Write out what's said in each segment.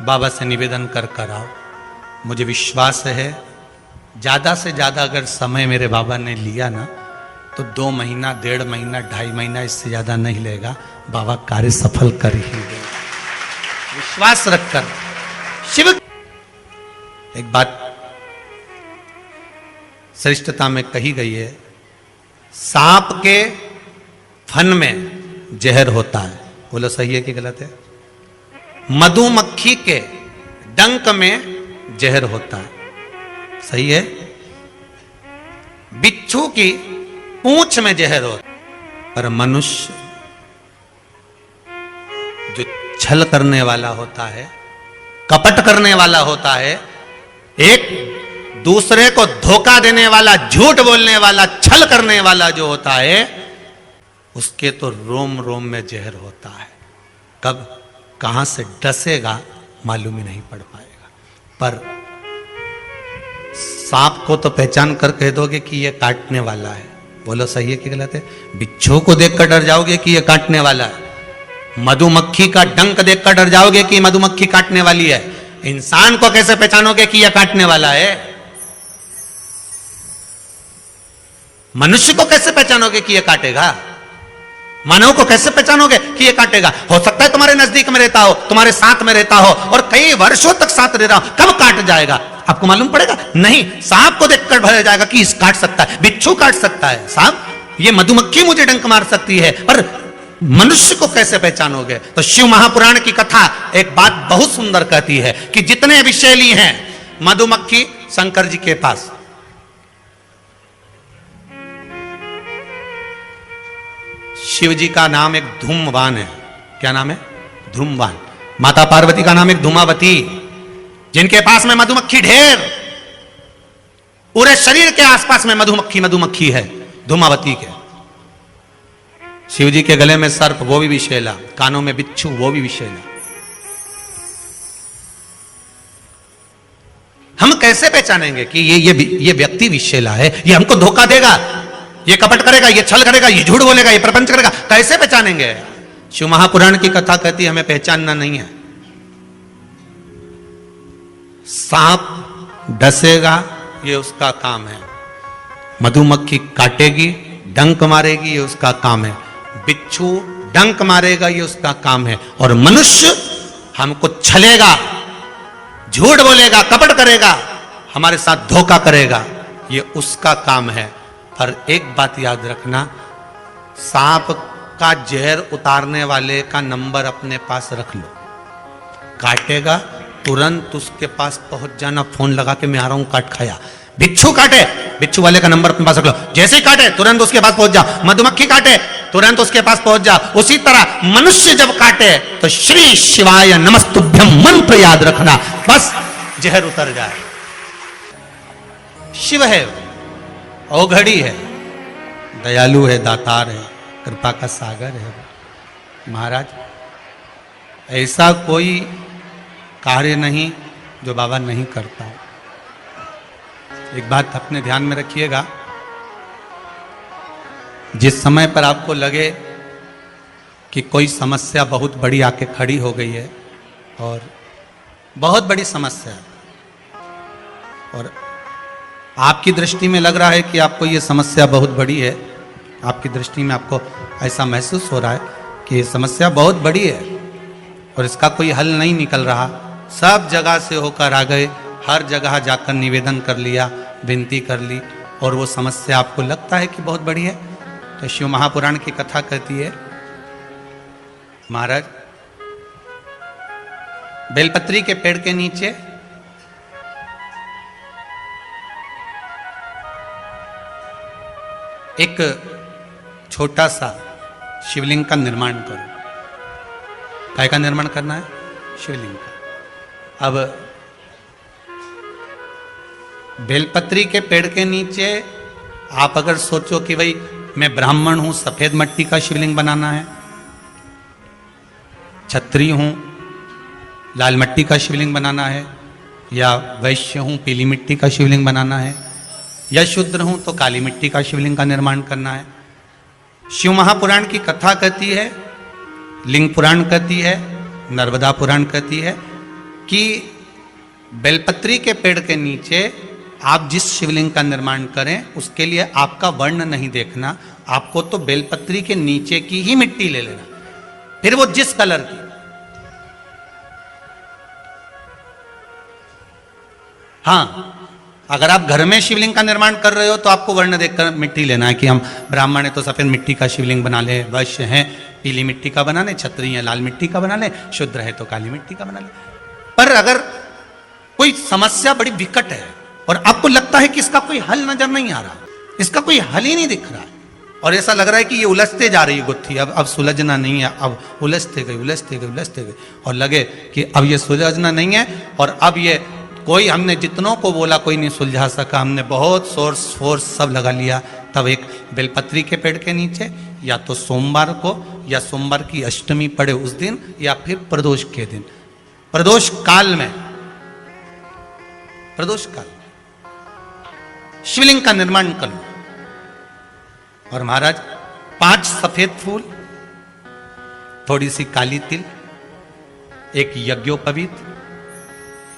बाबा से निवेदन कर कर आओ। मुझे विश्वास है ज़्यादा से ज़्यादा अगर समय मेरे बाबा ने लिया ना तो 2 महीना, 1.5 महीना, 2.5 महीना, इससे ज़्यादा नहीं लेगा। बाबा कार्य सफल कर ही देगा, विश्वास रखकर। शिव एक बात श्रेष्ठता में कही गई है, सांप के फन में जहर होता है। बोलो सही है कि गलत है? मधुमक्खी के डंक में जहर होता है, सही है? बिच्छू की पूंछ में जहर होता है, पर मनुष्य जो छल करने वाला होता है, कपट करने वाला होता है, एक दूसरे को धोखा देने वाला, झूठ बोलने वाला, छल करने वाला जो होता है, उसके तो रोम रोम में जहर होता है। कब कहां से डसेगा मालूम ही नहीं पड़ पाएगा। पर सांप को तो पहचान कर कह दोगे कि यह काटने वाला है। बोलो सही है कि गलत है? बिच्छू को देखकर डर जाओगे कि यह काटने वाला है। मधुमक्खी का डंक देखकर डर जाओगे कि मधुमक्खी काटने वाली है। इंसान को कैसे पहचानोगे कि यह काटने वाला है? मनुष्य को कैसे पहचानोगे कि यह काटेगा? मानव को कैसे पहचानोगे कि यह काटेगा? हो सकता है तुम्हारे नजदीक में रहता हो, तुम्हारे साथ में रहता हो और कई वर्षों तक साथ रह रहा हो, कब काट जाएगा आपको मालूम पड़ेगा? नहीं, सांप को देखकर भर जाएगा कि इस काट सकता है, बिच्छू काट सकता है, सांप, ये मधुमक्खी मुझे डंक मार सकती है, पर मनुष्य को कैसे पहचानोगे? तो शिव महापुराण की कथा एक बात बहुत सुंदर कहती है कि जितने विषैली हैं मधुमक्खी शंकर जी के पास, शिव जी का नाम एक धूमवान है। क्या नाम है? धूमवान। माता पार्वती का नाम एक धूमावती, जिनके पास में मधुमक्खी ढेर, पूरे शरीर के आसपास में मधुमक्खी है, धूमावती के। शिव जी के गले में सर्प, वो भी विषैला, कानों में बिच्छू, वो भी विषैला। हम कैसे पहचानेंगे कि ये व्यक्ति विषैला है, ये हमको धोखा देगा, ये कपट करेगा, ये छल करेगा, ये झूठ बोलेगा, ये प्रपंच करेगा? कैसे पहचानेंगे? शिव महापुराण की कथा कहती है हमें पहचानना नहीं है। सांप डसेगा, ये उसका काम है। मधुमक्खी काटेगी, डंक मारेगी, ये उसका काम है। बिच्छू डंक मारेगा, ये उसका काम है। और मनुष्य हमको छलेगा, झूठ बोलेगा, कपट करेगा, हमारे साथ धोखा करेगा, ये उसका काम है। पर एक बात याद रखना, सांप का जहर उतारने वाले का नंबर अपने पास रख लो। काटेगा तुरंत उसके पास पहुंच जाना, फोन लगा के मैं आ रहा हूं, काट खाया। बिच्छू काटे, बिच्छू वाले का नंबर अपने पास रख लो, जैसे ही काटे तुरंत उसके पास पहुंच जाओ। मधुमक्खी काटे तुरंत उसके पास पहुंच जाओ। उसी तरह मनुष्य जब काटे तो श्री शिवाय नमस्तुभ्यम मंत्र याद रखना, बस जहर उतर जाए। शिव है, औघड़ी है, दयालु है, दातार है, कृपा का सागर है। महाराज ऐसा कोई कार्य नहीं जो बाबा नहीं करता। एक बात अपने ध्यान में रखिएगा, जिस समय पर आपको लगे कि कोई समस्या बहुत बड़ी आके खड़ी हो गई है, और बहुत बड़ी समस्या है, और आपकी दृष्टि में लग रहा है कि आपको ये समस्या बहुत बड़ी है, आपकी दृष्टि में आपको ऐसा महसूस हो रहा है कि ये समस्या बहुत बड़ी है और इसका कोई हल नहीं निकल रहा, सब जगह से होकर आ गए, हर जगह जाकर निवेदन कर लिया, विनती कर ली, और वो समस्या आपको लगता है कि बहुत बड़ी है, तो शिव महापुराण की कथा कहती है, महाराज बेलपत्री के पेड़ के नीचे एक छोटा सा शिवलिंग का निर्माण करो। काय का निर्माण करना है? शिवलिंग का। अब बेलपत्री के पेड़ के नीचे आप अगर सोचो कि भाई मैं ब्राह्मण हूं, सफेद मिट्टी का शिवलिंग बनाना है, क्षत्रिय हूं, लाल मिट्टी का शिवलिंग बनाना है, या वैश्य हूं, पीली मिट्टी का शिवलिंग बनाना है, या शूद्र हूं तो काली मिट्टी का शिवलिंग का निर्माण करना है। शिव महापुराण की कथा कहती है, लिंग पुराण कहती है, नर्मदा पुराण कहती है कि बेलपत्री के पेड़ के नीचे आप जिस शिवलिंग का निर्माण करें उसके लिए आपका वर्ण नहीं देखना, आपको तो बेलपत्री के नीचे की ही मिट्टी ले लेना, फिर वो जिस कलर की। हाँ, अगर आप घर में शिवलिंग का निर्माण कर रहे हो तो आपको वर्ण देखकर मिट्टी लेना है कि हम ब्राह्मण है तो सफेद मिट्टी का शिवलिंग बना ले, वैश्य है पीली मिट्टी का बना ले, क्षत्रिय है लाल मिट्टी का बना ले, शूद्र है तो काली मिट्टी का बना ले। पर अगर कोई समस्या बड़ी विकट है और आपको लगता है कि इसका कोई हल नजर नहीं आ रहा, इसका कोई हल ही नहीं दिख रहा है, और ऐसा लग रहा है कि ये उलझते जा रही है गुत्थी, अब सुलझना नहीं है, अब उलझते गए और लगे कि अब ये सुलझना नहीं है, और अब ये कोई, हमने जितनों को बोला कोई नहीं सुलझा सका, हमने बहुत सोर्स फोर्स सब लगा लिया, तब एक बेलपत्री के पेड़ के नीचे या तो सोमवार को या सोमवार की अष्टमी पड़े उस दिन या फिर प्रदोष के दिन, प्रदोष काल में शिवलिंग का निर्माण कर लो। और महाराज 5 सफेद फूल, थोड़ी सी काली तिल, एक यज्ञोपवीत,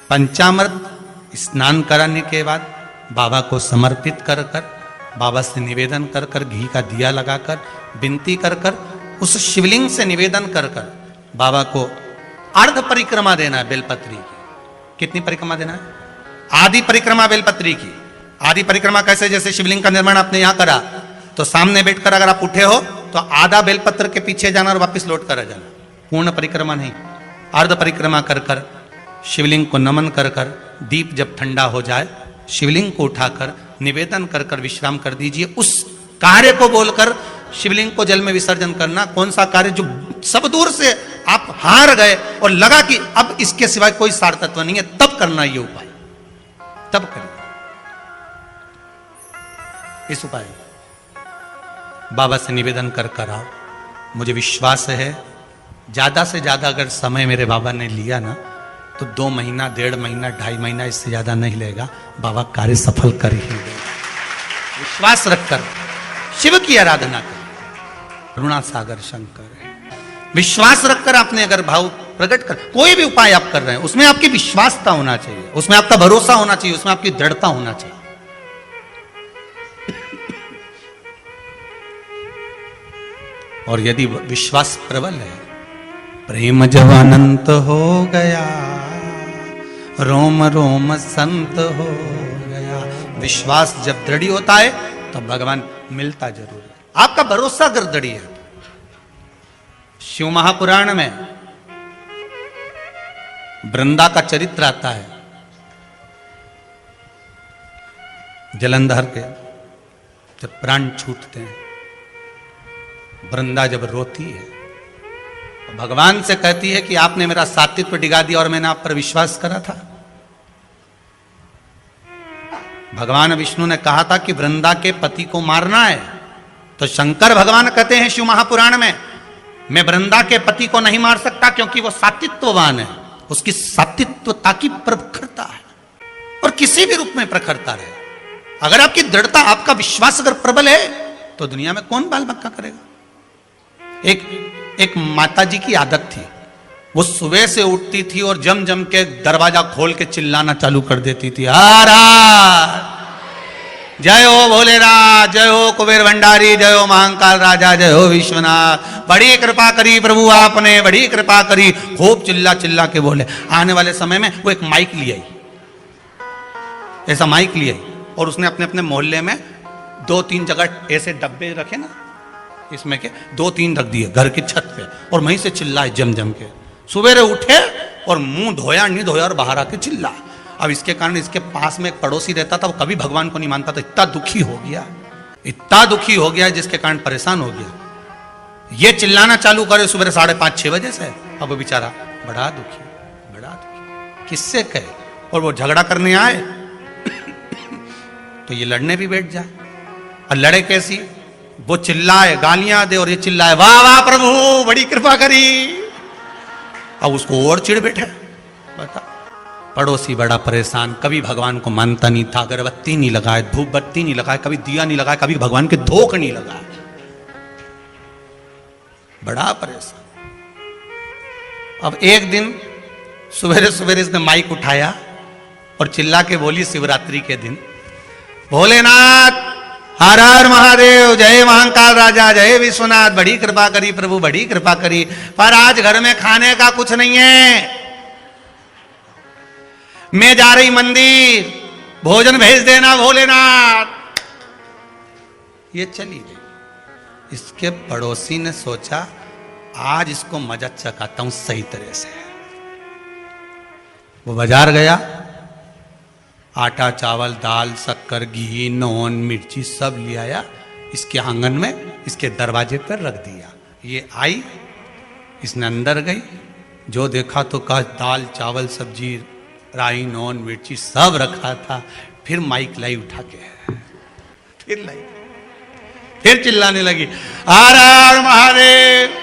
पंचामृत स्नान कराने के बाद बाबा को समर्पित कर कर, बाबा से निवेदन कर कर, घी का दिया लगाकर विनती कर कर, उस शिवलिंग से निवेदन कर कर बाबा को अर्ध परिक्रमा देना है बेलपत्री की। कितनी परिक्रमा देना है? आधी परिक्रमा बेलपत्री की। आधी परिक्रमा कैसे? जैसे शिवलिंग का निर्माण आपने यहां करा तो सामने बैठकर अगर आप उठे हो तो आधा बेलपत्र के पीछे जाना और वापस लौट कर आ जाना, पूर्ण परिक्रमा नहीं, अर्ध परिक्रमा कर कर शिवलिंग को नमन कर कर, दीप जब ठंडा हो जाए शिवलिंग को उठाकर निवेदन कर कर विश्राम कर दीजिए। उस कार्य को बोलकर शिवलिंग को जल में विसर्जन करना। कौन सा कार्य? जो सब दूर से आप हार गए और लगा कि अब इसके सिवाय कोई सार तत्व नहीं है, तब करना ये उपाय, तब करना इस उपाय। बाबा से निवेदन कर कर आओ। मुझे विश्वास है ज्यादा से ज्यादा अगर समय मेरे बाबा ने लिया ना तो 2 महीना, 1.5 महीना, 2.5 महीना, इससे ज्यादा नहीं लेगा, बाबा कार्य सफल कर ही देगा। विश्वास रखकर शिव की आराधना कर, करुणा सागर शंकर है। विश्वास रखकर आपने अगर भाव प्रकट कर, कोई भी उपाय आप कर रहे हैं उसमें आपकी विश्वासता होना चाहिए, उसमें आपका भरोसा होना चाहिए, उसमें आपकी दृढ़ता होना चाहिए। और यदि विश्वास प्रबल है, प्रेम जब अनंत हो गया, रोम रोम संत हो गया। विश्वास जब दृढ़ होता है तब भगवान मिलता जरूर है। आपका भरोसा अगर दृढ़ है। शिव महापुराण में वृंदा का चरित्र आता है। जलंधर के जब प्राण छूटते हैं, वृंदा जब रोती है तो भगवान से कहती है कि आपने मेरा सात्वित्व डिगा दिया और मैंने आप पर विश्वास करा था। भगवान विष्णु ने कहा था कि वृंदा के पति को मारना है, तो शंकर भगवान कहते हैं शिव महापुराण में, मैं वृंदा के पति को नहीं मार सकता क्योंकि वो सात्वित्ववान है, उसकी सात्वित्वता की प्रखरता है, और किसी भी रूप में प्रखरता रहे। अगर आपकी दृढ़ता, आपका विश्वास अगर प्रबल है तो दुनिया में कौन बाल बक्का करेगा। एक माता जी की आदत थी, वो सुबह से उठती थी और जम जम के दरवाजा खोल के चिल्लाना चालू कर देती थी, जय हो भोलेनाथ, जय हो कुबेर भंडारी, जय हो महाकाल राजा, जय हो विश्वनाथ, बड़ी कृपा करी प्रभु आपने, बड़ी कृपा करी। खूब चिल्ला चिल्ला के बोले। आने वाले समय में वो एक माइक ले आई, ऐसा माइक ले आई, और उसने अपने अपने मोहल्ले में 2-3 जगह ऐसे डब्बे रखे ना, इसमें के 2-3 रख दिए घर की छत पे, और वहीं से चिल्लाए जम जम के। सुबेरे उठे और मुंह धोया नहीं धोया और बाहर आके चिल्ला। अब इसके कारण इसके पास में एक पड़ोसी रहता था, वो कभी भगवान को नहीं मानता था, इतना दुखी हो गया, इतना दुखी हो गया जिसके कारण परेशान हो गया। ये चिल्लाना चालू करे सुबह 5:30-6 बजे से। अब वो बेचारा बड़ा दुखी, किससे कहे, और वो झगड़ा करने आए तो ये लड़ने भी बैठ जाए। और लड़े कैसी? वो चिल्लाए, गालियां दे, और ये चिल्लाए वाह वाह प्रभु बड़ी कृपा करी। अब उसको और चिढ़ बैठे। बता, पड़ोसी बड़ा परेशान, कभी भगवान को मानता नहीं था, अगरबत्ती नहीं लगाए, धूप बत्ती नहीं लगाए, कभी दिया नहीं लगाए, कभी भगवान के धोख नहीं लगाए, बड़ा परेशान। अब एक दिन सवेरे सवेरे इसने माइक उठाया और चिल्ला के बोली शिवरात्रि के दिन, भोलेनाथ हर हर महादेव, जय महाकाल राजा, जय विश्वनाथ, बड़ी कृपा करी प्रभु, बड़ी कृपा करी, पर आज घर में खाने का कुछ नहीं है, मैं जा रही मंदिर, भोजन भेज देना भोलेनाथ। ये चली गई। इसके पड़ोसी ने सोचा आज इसको मजा चखाता हूं सही तरह से। वो बाजार गया, आटा चावल दाल शक्कर घी नॉन मिर्ची सब ले आया, इसके आंगन में इसके दरवाजे पर रख दिया। ये आई, इसने अंदर गई, जो देखा तो कहा दाल चावल सब्जी राई नॉन मिर्ची सब रखा था। फिर माइक लाई उठा के, फिर लाई, फिर चिल्लाने लगी, हर हर महादेव,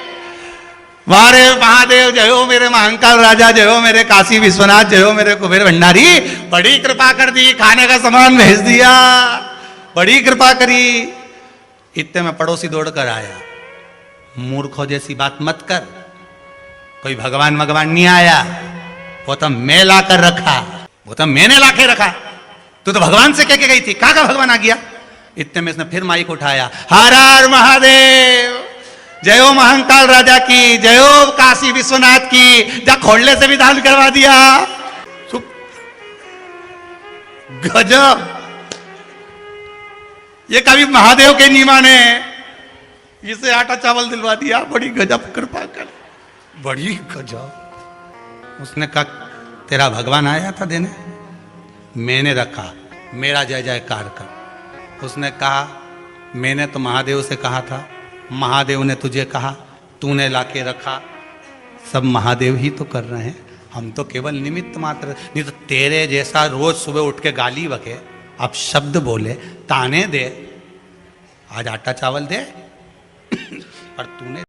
वारे महादेव, जय हो मेरे महाकाल राजा, जय हो मेरे काशी विश्वनाथ, जय हो मेरे कुबेर भंडारी, बड़ी कृपा कर दी, खाने का सामान भेज दिया, बड़ी कृपा करी। इतने में पड़ोसी दौड़ कर आया, मूर्खों जैसी बात मत कर, कोई भगवान भगवान नहीं आया, वो तो मैं ला कर रखा, वो तो मैंने ला के रखा, तू तो भगवान से कह के गई थी, कहां का भगवान आ गया। इतने में इसने फिर माइक उठाया, हर हर महादेव, जय हो महाकाल राजा की, जय हो काशी विश्वनाथ की, जा खोलने से भी दान करवा दिया। गजब, ये कभी महादेव के नहीं माने, इसे आटा चावल दिलवा दिया, बड़ी गजब कृपा कर, बड़ी गजब। उसने कहा तेरा भगवान आया था देने, मैंने रखा, मेरा जय जयकार कर। उसने कहा मैंने तो महादेव से कहा था, महादेव ने तुझे कहा, तूने लाके रखा, सब महादेव ही तो कर रहे हैं, हम तो केवल निमित्त मात्र। नहीं तो तेरे जैसा रोज सुबह उठ के गाली बके, अब शब्द बोले, ताने दे, आज आटा चावल दे, पर तूने